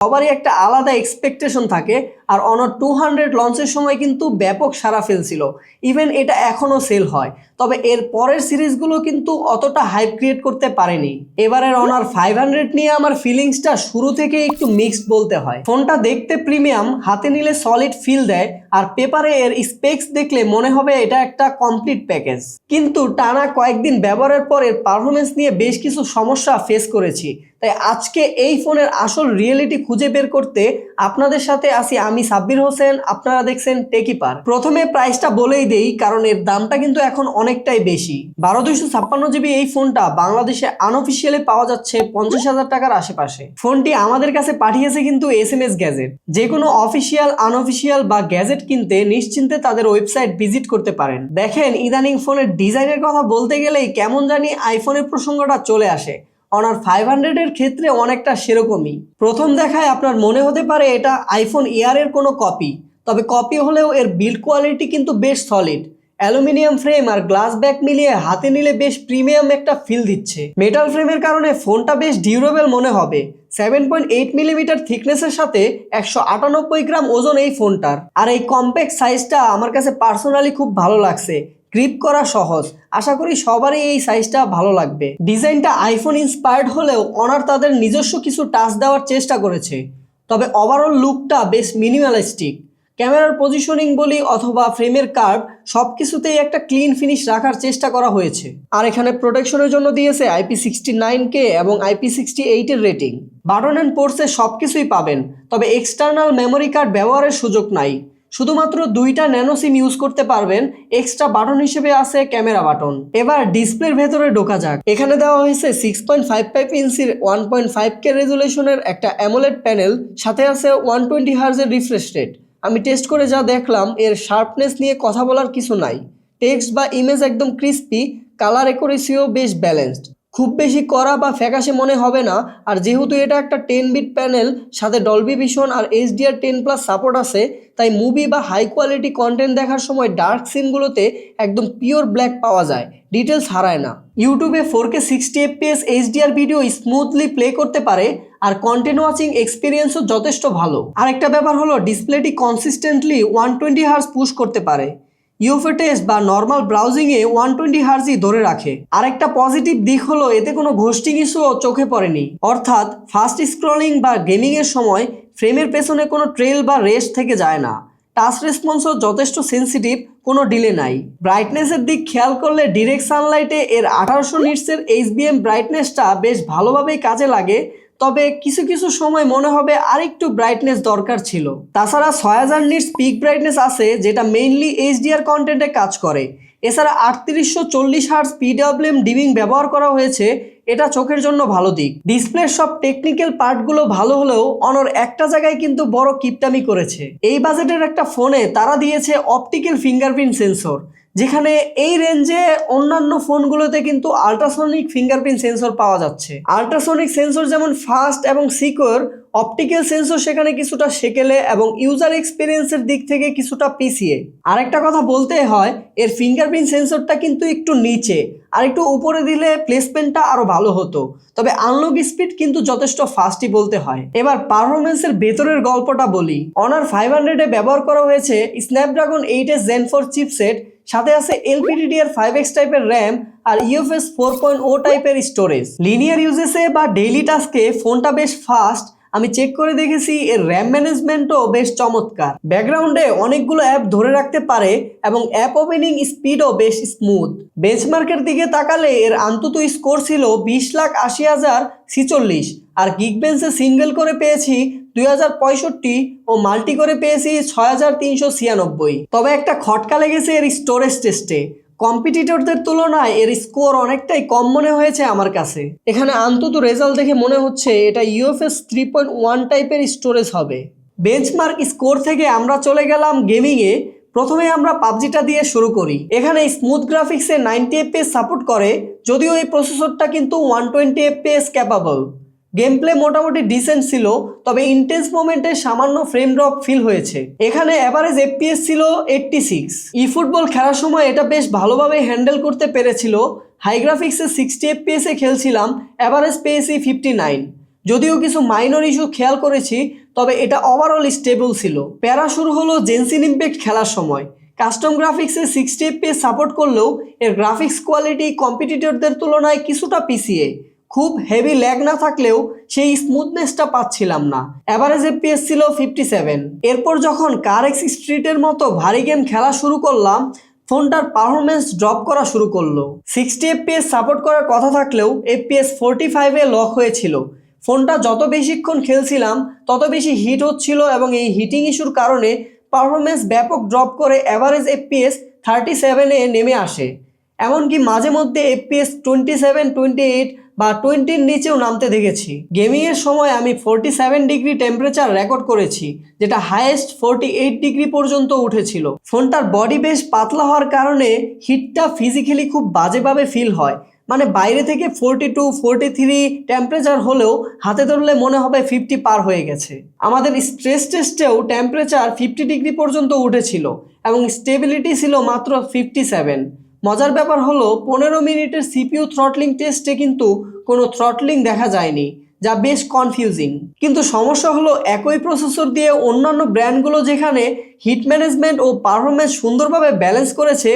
সবারই একটা আলাদা এক্সপেকটেশন থাকে। আর অনার 200 লঞ্চের সময় কিন্তু ব্যাপক সাড়া ফেলছিল, ইভেন এটা এখনও সেল হয়। তবে এর পরের সিরিজগুলো কিন্তু অতটা হাইপ ক্রিয়েট করতে পারেনি। এবারের অনার 500 নিয়ে আমার ফিলিংসটা শুরু থেকে একটু মিক্সড বলতে হয়। ফোনটা দেখতে প্রিমিয়াম, হাতে নিলে সলিড ফিল দেয়, আর পেপারে এর স্পেক্স দেখলে মনে হবে এটা একটা কমপ্লিট প্যাকেজ। কিন্তু টানা কয়েকদিন ব্যবহারের পর এর পারফরমেন্স নিয়ে বেশ কিছু সমস্যা ফেস করেছি। তাই আজকে এই ফোনের আসল রিয়েলিটি খুঁজে বের করতে আপনাদের সাথে আছি আমি সাব্বির হোসেন, আপনারা দেখছেন টেকিপার। প্রথমে প্রাইসটা বলেই দেই, কারণ এর দামটা কিন্তু এখন অনেকটাই বেশি। 12256 জিবি এই ফোনটা বাংলাদেশে আনঅফিসিয়ালি পাওয়া যাচ্ছে 50,000 টাকার আশেপাশে। ফোনটি আমাদের কাছে পাঠিয়েছে কিন্তু SMS গ্যাজেট। যে কোনো অফিসিয়াল, আনঅফিসিয়াল বা গ্যাজেট কিনতে নিশ্চিন্তে তাদের ওয়েবসাইট ভিজিট করতে পারেন। দেখেন, ইদানিং ফোনের ডিজাইনের কথা বলতে গেলেই কেমন জানি আইফোনের প্রসঙ্গটা চলে আসে। অনার 500 এর ক্ষেত্রে অনেকটা সেরকমই। প্রথম দেখায় আপনার মনে হতে পারে এটা আইফোন এয়ারের কোনো কপি, তবে কপি হলেও এর বিল্ড কোয়ালিটি কিন্তু বেশ সলিড। অ্যালুমিনিয়াম ফ্রেম আর গ্লাস ব্যাক মিলিয়ে হাতে নিলে বেশ প্রিমিয়াম একটা ফিল দিচ্ছে। মেটাল ফ্রেমের কারণে ফোনটা বেশ ডিউরেবল মনে হবে। 7.8 মিলিমিটার থিকনেসের সাথে 198 গ্রাম ওজন এই ফোনটার। আর এই কম্প্যাক্ট সাইজটা আমার কাছে পার্সোনালি খুব ভালো লাগছে। গ্রিপ করা সহজ, আশা করি সবারই এই সাইজটা ভালো লাগবে। ডিজাইনটা আইফোন ইন্সপায়ার্ড হলেও অনার তাদের নিজস্ব কিছু টাচ দেওয়ার চেষ্টা করেছে। তবে ওভারঅল লুকটা বেশ মিনিমালিস্টিক। ক্যামেরার পজিশনিং বলি অথবা ফ্রেমের কার্ভ, সবকিছুতেই একটা ক্লিন ফিনিশ রাখার চেষ্টা করা হয়েছে। আর এখানে প্রোটেকশনের জন্য দিয়েছে IP69K এবং IP68 এর রেটিং। বাটন অ্যান্ড পোর্টসে সবকিছুই পাবেন, তবে এক্সটার্নাল মেমোরি কার্ড ব্যবহারের সুযোগ নাই। শুধুমাত্র 2টা ন্যানো সিম ইউজ করতে পারবেন। এক্সট্রা বাটন হিসেবে আছে ক্যামেরা বাটন। এবার ডিসপ্লের ভেতরে ঢোকা যাক। এখানে দেওয়া হয়েছে 6.55 ইঞ্চির 1.5K রেজুলেশনের একটা অ্যামোলেড প্যানেল, সাথে আছে 120 হার্জের রিফ্রেশ রেট। আমি টেস্ট করে যা দেখলাম, এর শার্পনেস নিয়ে কথা বলার কিছু নাই। টেক্সট বা ইমেজ একদম ক্রিস্পি, কালার অ্যাকুরেসিও বেশ ব্যালেন্সড। খুব বেশি কড়া বা ফ্যাকাশে মনে হবে না। আর যেহেতু এটা একটা 10 বিট প্যানেল, সাথে ডলবি ভিশন আর HDR10+ সাপোর্ট আছে, তাই মুভি বা হাই কোয়ালিটি কন্টেন্ট দেখার সময় ডার্ক সিনগুলোতে একদম পিওর ব্ল্যাক পাওয়া যায়, ডিটেলস হারায় না। ইউটিউবে 4K 60fps HDR video smoothly play করতে পারে, আর কন্টেন্ট ওয়াচিং এক্সপিরিয়েন্সও যথেষ্ট ভালো। আরেকটা ব্যাপার হলো ডিসপ্লেটি কনসিস্টেন্টলি 120 হার্জ পুশ করতে পারে। ইউএফএ টেস্ট বা নর্মাল ব্রাউজিংয়ে 120 হার্জই ধরে রাখে। আরেকটা পজিটিভ দিক হলো এতে কোনো ঘোস্টিং ইস্যুও চোখে পড়েনি, অর্থাৎ ফাস্ট স্ক্রলিং বা গেমিংয়ের সময় ফ্রেমের পেছনে কোনো ট্রেল বা রেস্ট থেকে যায় না। টাচ রেসপন্সও যথেষ্ট সেন্সিটিভ, কোনো ডিলে নাই। ব্রাইটনেসের দিক খেয়াল করলে ডিরেক্ট সানলাইটে এর 1800 নিটসের HBM ব্রাইটনেসটা বেশ ভালোভাবেই কাজে লাগে, তবে কিছু কিছু সময় মনে হবে আরেকটু ব্রাইটনেস দরকার ছিল। তাছাড়া 6000 নিটস পিক ব্রাইটনেস আছে, যেটা মেইনলি HDR কন্টেন্টে কাজ করে। এছাড়া 3840 হার্টজ PWM ডিমিং ব্যবহার করা হয়েছে, এটা চোখের জন্য ভালো দিক। ডিসপ্লের সব টেকনিক্যাল পার্টগুলো ভালো হলেও অনর একটা জায়গায় কিন্তু বড় কিপটামি করেছে। এই বাজেটের একটা ফোনে তারা দিয়েছে অপটিক্যাল ফিঙ্গারপ্রিন্ট সেন্সর, যেখানে এই রেঞ্জে অন্যান্য ফোনগুলোতে কিন্তু আল্ট্রাসনিক ফিঙ্গারপ্রিন্ট সেন্সর পাওয়া যাচ্ছে। আল্ট্রাসনিক সেন্সর যেমন ফাস্ট এবং সিকিউর, অপটিক্যাল সেন্সর সেখানে কিছুটা সেকেলে এবং ইউজার এক্সপিরিয়েন্সের দিক থেকে কিছুটা পিছিয়ে। আরেকটা কথা বলতে হয়, এর ফিঙ্গারপ্রিন্ট সেন্সরটা কিন্তু একটু নিচে, আর একটু উপরে দিলে প্লেসমেন্টটা আরো ভালো হতো। তবে আনলক স্পিড কিন্তু যথেষ্ট ফাস্টই বলতে হয়। এবার পারফরমেন্সের ভেতরের গল্পটা বলি। অনার 500 ব্যবহার করা হয়েছে স্ন্যাপড্রাগন 8s Gen 4 চিপসেট, সাথে আছে LPDDR5X টাইপের র্যাম আর UFS 4.0 টাইপের স্টোরেজ। লিনিয়ার ইউজেসে বা ডেইলি টাস্কে ফোনটা বেশ ফাস্ট। আমি চেক করে দেখেছি এর র্যাম ম্যানেজমেন্টও বেশ চমৎকার। ব্যাকগ্রাউন্ডে অনেকগুলো অ্যাপ ধরে রাখতে পারে এবং অ্যাপ ওপেনিং স্পিডও বেশ স্মুথ। বেঞ্চমার্কের দিকে তাকালে এর অন্তত স্কোর ছিল 20,80,046, আর গিগবেঞ্চে সিঙ্গেল করে পেয়েছি 2065 ও মাল্টি করে পেয়েছি 6396। তবে একটা খটকা লেগেছে এর স্টোরেজ টেস্টে। কম্পিটিটরদের তুলনায় এর স্কোর অনেকটাই কম মনে হয়েছে আমার কাছে। এখানে অন্তত রেজাল্ট দেখে মনে হচ্ছে এটা UFS 3.1 টাইপের স্টোরেজ হবে। বেঞ্চমার্ক স্কোর থেকে আমরা চলে গেলাম গেমিংয়ে। প্রথমে আমরা পাবজিটা দিয়ে শুরু করি। এখানে স্মুথ গ্রাফিক্সে 90 FPS সাপোর্ট করে, যদিও এই প্রসেসরটা কিন্তু 120 FPS ক্যাপাবল। গেম প্লে মোটামুটি ডিসেন্ট ছিল, তবে ইন্টেন্স মোমেন্টে সামান্য ফ্রেম ড্রপ ফিল হয়েছে। এখানে অ্যাভারেজ FPS ছিল 86। ফুটবল খেলার সময় এটা বেশ ভালোভাবে হ্যান্ডেল করতে পেরেছিল। হাই গ্রাফিক্সে 60 FPS খেলছিলাম, অ্যাভারেজ পেয়েছি 59। যদিও কিছু মাইনর ইস্যু খেয়াল করেছি, তবে এটা ওভারঅল স্টেবল ছিল। প্যারা শুরু হলো জেনসিন ইম্প্যাক্ট খেলার সময়। কাস্টম গ্রাফিক্সে 60 FPS সাপোর্ট করলেও এর গ্রাফিক্স কোয়ালিটি কম্পিটিটরদের তুলনায় কিছুটা পিছিয়ে। খুব হেভি ল্যাগ না থাকলেও সেই স্মুথনেসটা পাচ্ছিলাম না। অ্যাভারেজ FPS ছিল 57। এরপর যখন কার এক্স স্ট্রিটের মতো ভারী গেম খেলা শুরু করলাম, ফোনটার পারফরমেন্স ড্রপ করা শুরু করলো। 60 FPS সাপোর্ট করার কথা থাকলেও FPS 45-এ লক হয়েছিল। ফোনটা যত বেশিক্ষণ খেলছিলাম তত বেশি হিট হচ্ছিল এবং এই হিটিং ইস্যুর কারণে পারফরমেন্স ব্যাপক ড্রপ করে অ্যাভারেজ FPS 37-এ নেমে আসে। এমনকি মাঝে মধ্যে FPS 27, 28 বা 20-র নিচেও নামতে দেখেছি। গেমিংয়ের সময় আমি 47 ডিগ্রি টেম্পারেচার রেকর্ড করেছি, যেটা হাইয়েস্ট 48 ডিগ্রি পর্যন্ত উঠেছিল। ফোনটার বডি বেশ পাতলা হওয়ার কারণে হিটটা ফিজিক্যালি খুব বাজেভাবে ফিল হয়। মানে বাইরে থেকে 42, 43 টেম্পারেচার হলেও হাতে ধরলে মনে হবে 50 পার হয়ে গেছে। আমাদের স্ট্রেস টেস্টেও টেম্পারেচার 50 ডিগ্রি পর্যন্ত উঠেছিল এবং স্টেবিলিটি ছিল মাত্র 57। মজার ব্যাপার হলো 15 মিনিটের সিপিইউ থ্রটলিং টেস্টে কিন্তু কোনো থ্রটলিং দেখা যায়নি, যা বেশ কনফিউজিং। কিন্তু সমস্যা হলো একই প্রসেসর দিয়ে অন্যান্য ব্র্যান্ডগুলো যেখানে হিট ম্যানেজমেন্ট ও পারফরমেন্স সুন্দরভাবে ব্যালেন্স করেছে,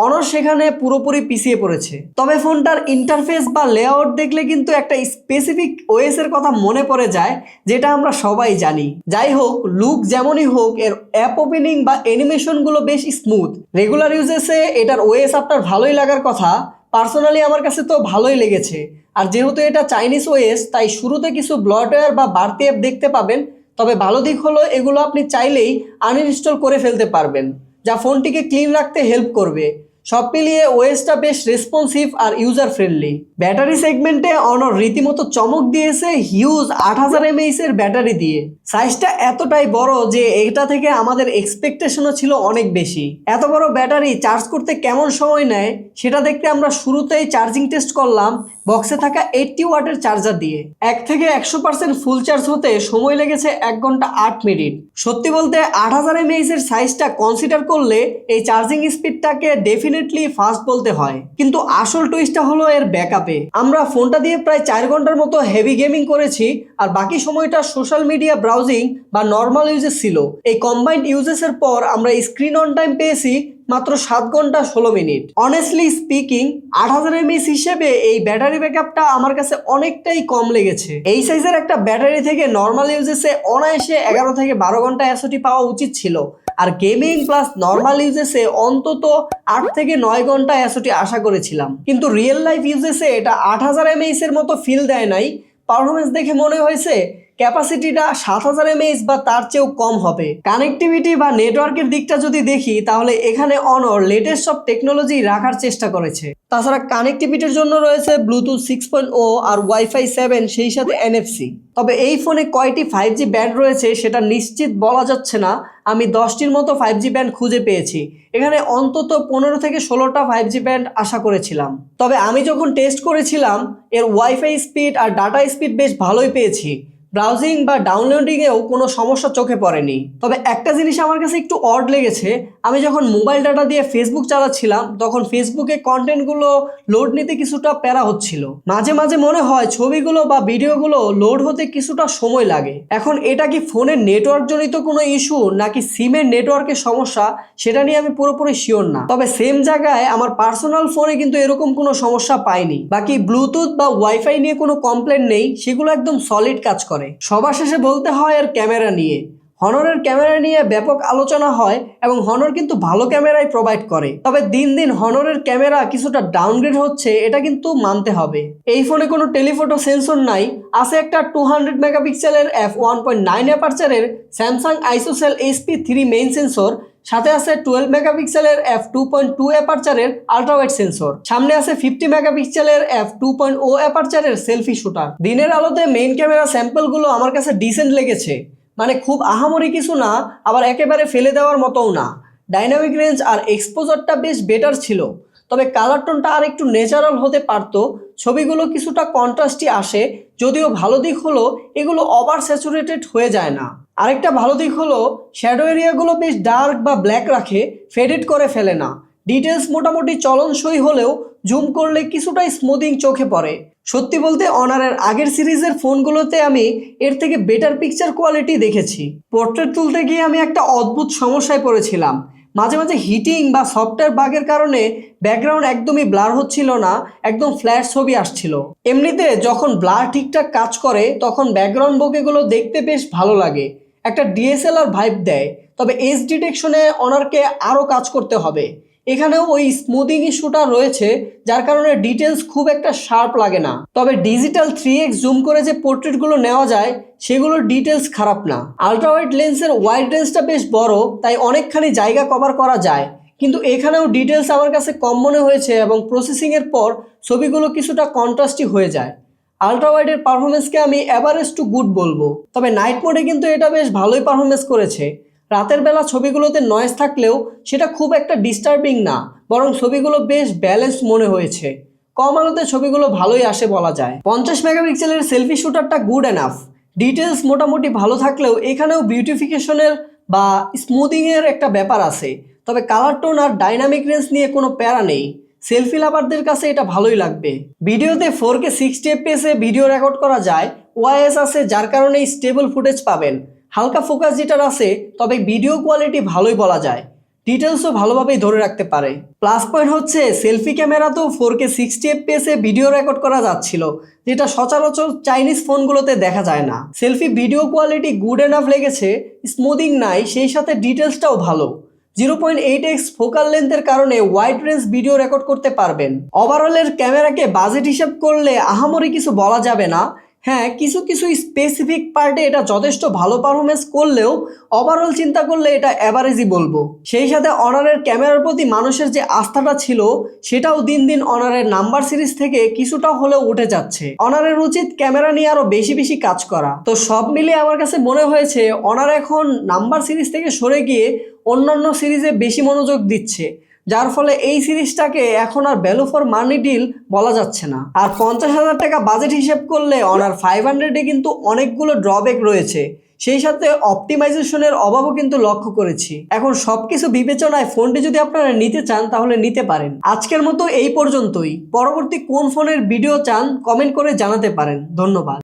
অনর সেখানে পুরোপুরি পিছিয়ে পড়েছে। তবে ফোনটার ইন্টারফেস বা লেআউট দেখলে কিন্তু একটা স্পেসিফিক ওএস এর কথা মনে পড়ে যায়, যেটা আমরা সবাই জানি। যাই হোক, লুক যেমনই হোক, এর অ্যাপ ওপেনিং বা অ্যানিমেশনগুলো বেশ স্মুথ। রেগুলার ইউজেসে এটার ওএস আপনার ভালোই লাগার কথা। পার্সোনালি আমার কাছে তো ভালোই লেগেছে। আর যেহেতু এটা চাইনিজ ওএস, তাই শুরুতে কিছু ব্লটওয়্যার বা বাড়তি অ্যাপ দেখতে পাবেন। তবে ভালো দিক হলো এগুলো আপনি চাইলেই আনইনস্টল করে ফেলতে পারবেন, যা ফোনটিকে ক্লিন রাখতে হেল্প করবে। সব মিলিয়ে ওএসটা বেশ রেসপন্সিভ আর ইউজার ফ্রেন্ডলি। ব্যাটারি সেগমেন্টে অনর রীতিমতো চমক দিয়েছে হিউজ 8000 mAh এর ব্যাটারি দিয়ে। সাইজটা এতটাই বড় যে এটা থেকে আমাদের এক্সপেকটেশনও ছিল অনেক বেশি। এত বড় ব্যাটারি চার্জ করতে কেমন সময় নেয় সেটা দেখতে আমরা শুরুতেই চার্জিং টেস্ট করলাম বক্সে থাকা 80 ওয়াটের চার্জার দিয়ে। 1 থেকে 100% ফুল চার্জ হতে সময় লেগেছে 1 ঘন্টা 8 মিনিট। সত্যি বলতে 8000 mAh এর সাইজটা কনসিডার করলে এই চার্জিং স্পিডটাকে ডেফিনেটলি ফাস্ট বলতে হয়। কিন্তু আসল টুইস্টটা হলো এর ব্যাকআপে। আমরা ফোনটা দিয়ে প্রায় 4 ঘন্টার মতো হেভি গেমিং করেছি, আর বাকি সময়টা সোশ্যাল মিডিয়া ব্রাউজিং বা নর্মাল ইউজেস ছিল। এই কম্বাইন্ড ইউজেসের পর আমরা স্ক্রিন অন টাইম পেয়েছি মাত্র 7 ঘন্টা 16 মিনিট। অনেস্টলি স্পিকিং 8000 mAh হিসেবে এই ব্যাটারি ব্যাকআপটা আমার কাছে অনেকটাই কম লেগেছে। এই সাইজের একটা ব্যাটারি থেকে নর্মাল ইউজেসে অনায়াসে 11 থেকে 12 ঘন্টা এসওটি পাওয়া উচিত ছিল, আর গেমিং প্লাস নর্মাল ইউজেসে অন্তত 8 থেকে 9 ঘন্টা এসওটি আশা করেছিলাম। কিন্তু রিয়েল লাইফ ইউজেসে এটা 8000 mAh এর মতো ফিল দেয় নাই। পারফরমেন্স দেখে মনে হয়েছে ক্যাপাসিটিটা 7000 mAh বা তার চেয়েও কম হবে। কানেক্টিভিটি বা নেটওয়ার্কের দিকটা যদি দেখি, তাহলে এখানে অনর লেটেস্ট সব টেকনোলজি রাখার চেষ্টা করেছে। তাছাড়া কানেক্টিভিটির জন্য রয়েছে ব্লুটুথ 6.0 আর ওয়াইফাই 7, সেই সাথে NFC। তবে এই ফোনে কয়টি 5G ব্যান্ড রয়েছে সেটা নিশ্চিত বলা যাচ্ছে না। আমি 10টির মতো 5G ব্যান্ড খুঁজে পেয়েছি। এখানে অন্তত 15 থেকে 16টা 5G ব্যান্ড আশা করেছিলাম। তবে আমি যখন টেস্ট করেছিলাম এর ওয়াইফাই স্পিড আর ডাটা স্পিড বেশ ভালোই পেয়েছি। ব্রাউজিং বা ডাউনলোডিংয়েও কোনো সমস্যা চোখে পড়েনি। তবে একটা জিনিস আমার কাছে একটু অড লেগেছে, আমি যখন মোবাইল ডাটা দিয়ে ফেসবুক চালাচ্ছিলাম তখন ফেসবুকে কন্টেন্টগুলো লোড নিতে কিছুটা প্যারা হচ্ছিল। মাঝে মাঝে মনে হয় ছবিগুলো বা ভিডিওগুলো লোড হতে কিছুটা সময় লাগে। এখন এটা কি ফোনের নেটওয়ার্ক জনিত কোনো ইস্যু নাকি সিমের নেটওয়ার্কের সমস্যা, সেটা নিয়ে আমি পুরোপুরি শিওর না। তবে সেম জায়গায় আমার পার্সোনাল ফোনে কিন্তু এরকম কোনো সমস্যা পাইনি। বাকি ব্লুটুথ বা ওয়াইফাই নিয়ে কোনো কমপ্লেন নেই, সেগুলো একদম সলিড কাজ করে। সবার শেষে বলতে হয় এর ক্যামেরা নিয়ে। হনরের ক্যামেরা নিয়ে ব্যাপক আলোচনা হয় এবং হনর কিন্তু ভালো ক্যামেরাই প্রোভাইড করে। তবে দিন দিন হনরের ক্যামেরা কিছুটা ডাউনগ্রেড হচ্ছে, এটা কিন্তু মানতে হবে। এই ফোনে কোনো টেলিফটো সেন্সর নাই, আছে একটা 200 মেগাপিক্সেলের f1.9 অ্যাপারচারের Samsung ISOCELL SP3 main sensor, সাথে আছে 12 মেগাপিক্সেলের f2.2 অ্যাপারচারের আল্ট্রাওয়াইড সেন্সর, সামনে আছে 50 মেগাপিক্সেলের f2.0 অ্যাপারচারের সেলফি শুটার। দিনের আলোতে মেইন ক্যামেরা স্যাম্পলগুলো আমার কাছে ডিসেন্ট লেগেছে, মানে খুব আহামরি কিছু না, আবার একেবারে ফেলে দেওয়ার মতোও না। ডাইনামিক রেঞ্জ আর এক্সপোজারটা বেশ বেটার ছিল, তবে কালার টোনটা আর একটু ন্যাচারাল হতে পারতো। ছবিগুলো কিছুটা কন্ট্রাস্টই আসে, যদিও ভালো দিক হলো এগুলো ওভার স্যাচুরেটেড হয়ে যায় না। আরেকটা ভালো দিক হলো শ্যাডো এরিয়াগুলো বেশ ডার্ক বা ব্ল্যাক রাখে, ফেডেড করে ফেলে না। ডিটেলস মোটামুটি চলনসই হলেও জুম করলে কিছুটা স্মুদিং চোখে পড়ে। সত্যি বলতে অনারের আগের সিরিজের ফোনগুলোতে আমি এর থেকে বেটার পিকচার কোয়ালিটি দেখেছি। পোর্ট্রেট তুলতে গিয়ে আমি একটা অদ্ভুত সমস্যায় পড়েছিলাম। মাঝে মাঝে হিটিং বা সফটওয়্যার বাগের কারণে ব্যাকগ্রাউন্ড একদমই ব্লার হচ্ছিল না, একদম ফ্ল্যাট ছবি আসছিল। এমনিতে যখন ব্লার ঠিকঠাক কাজ করে তখন ব্যাকগ্রাউন্ড বোকেগুলো দেখতে বেশ ভালো লাগে, একটা ডিএসএলআর ভাইব দেয়। তবে এজ ডিটেকশনে অনারকে আরও কাজ করতে হবে। এখানেও ওই স্মুদিং ইস্যুটা রয়েছে, যার কারণে ডিটেলস খুব একটা শার্প লাগে না। তবে ডিজিটাল 3x জুম করে যে পোর্ট্রেটগুলো নেওয়া যায় সেগুলোর ডিটেলস খারাপ না। আলট্রা ওয়াইড লেন্সের ওয়াইড রেঞ্জটা বেশ বড়, তাই অনেকখানি জায়গা কভার করা যায়। কিন্তু এখানেও ডিটেলস আমার কাছে কম মনে হয়েছে এবং প্রসেসিংয়ের পর ছবিগুলো কিছুটা কন্ট্রাস্টি হয়ে যায়। আলট্রা ওয়াইডের পারফরমেন্সকে আমি অ্যাভারেজ টু গুড বলবো। তবে নাইট মোডে কিন্তু এটা বেশ ভালোই পারফরমেন্স করেছে। রাতের বেলা ছবিগুলোতে নয়েজ থাকলেও সেটা খুব একটা ডিস্টার্বিং না, বরং ছবিগুলো বেশ ব্যালেন্সড মনে হয়েছে। কম আলোতে ছবিগুলো ভালোই আসে বলা যায়। 50 মেগাপিক্সেলের সেলফি শুটারটা গুড এনাফ। ডিটেলস মোটামুটি ভালো থাকলেও এখানেও বিউটিফিকেশনের বা স্মুদিংয়ের একটা ব্যাপার আছে। তবে কালার টোন আর ডাইনামিক রেঞ্জ নিয়ে কোনো প্যারা নেই। সেলফি লাভারদের কাছে এটা ভালোই লাগবে। ভিডিওতে 4K 60 fps এ ভিডিও রেকর্ড করা যায়। ওআইএস আছে, যার কারণে স্টেবল ফুটেজ পাবেন। হালকা ফোকাস জিটার আছে, তবে ভিডিও কোয়ালিটি ভালোই বলা যায়। ডিটেলসও ভালোভাবেই ধরে রাখতে পারে। প্লাস পয়েন্ট হচ্ছে সেলফি ক্যামেরাতেও 4K 60 fps এ ভিডিও রেকর্ড করা যাচ্ছিল, যেটা সচরাচর চাইনিজ ফোনগুলোতে দেখা যায় না। Selfie video quality good enough লেগেছে, স্মুদিং নাই, সেই সাথে ডিটেলসটাও ভালো। 0.8x ফোকাল লেন্থের কারণে ওয়াইড রেঞ্জ ভিডিও রেকর্ড করতে পারবেন। ওভারঅলের ক্যামেরাকে বাজেট হিসাব করলে আহামরি কিছু বলা যাবে না। হ্যাঁ, কিছু কিছু স্পেসিফিক পার্টে এটা যথেষ্ট ভালো পারফরমেন্স করলেও ওভারঅল চিন্তা করলে এটা অ্যাভারেজই বলবো। সেই সাথে অনারের ক্যামেরার প্রতি মানুষের যে আস্থাটা ছিল সেটাও দিন দিন অনারের নাম্বার সিরিজ থেকে কিছুটা হলেও উঠে যাচ্ছে। অনারের উচিত ক্যামেরা নিয়ে আরো বেশি বেশি কাজ করা। তো সব মিলিয়ে আমার কাছে মনে হয়েছে অনার এখন নাম্বার সিরিজ থেকে সরে গিয়ে অন্যান্য সিরিজে বেশি মনোযোগ দিচ্ছে, যার ফলে এই সিরিজটাকে এখন আর ভ্যালু ফর মানি ডিল বলা যাচ্ছে না। আর 50,000 টাকা বাজেট হিসেব করলে অনার 500-এ কিন্তু অনেকগুলো ড্রব্যাক রয়েছে। সেই সাথে অপটিমাইজেশনের অভাবও কিন্তু লক্ষ্য করেছি। এখন সবকিছু বিবেচনায় ফোনটি যদি আপনারা নিতে চান তাহলে নিতে পারেন। আজকের মতো এই পর্যন্তই। পরবর্তী কোন ফোনের ভিডিও চান কমেন্ট করে জানাতে পারেন। ধন্যবাদ।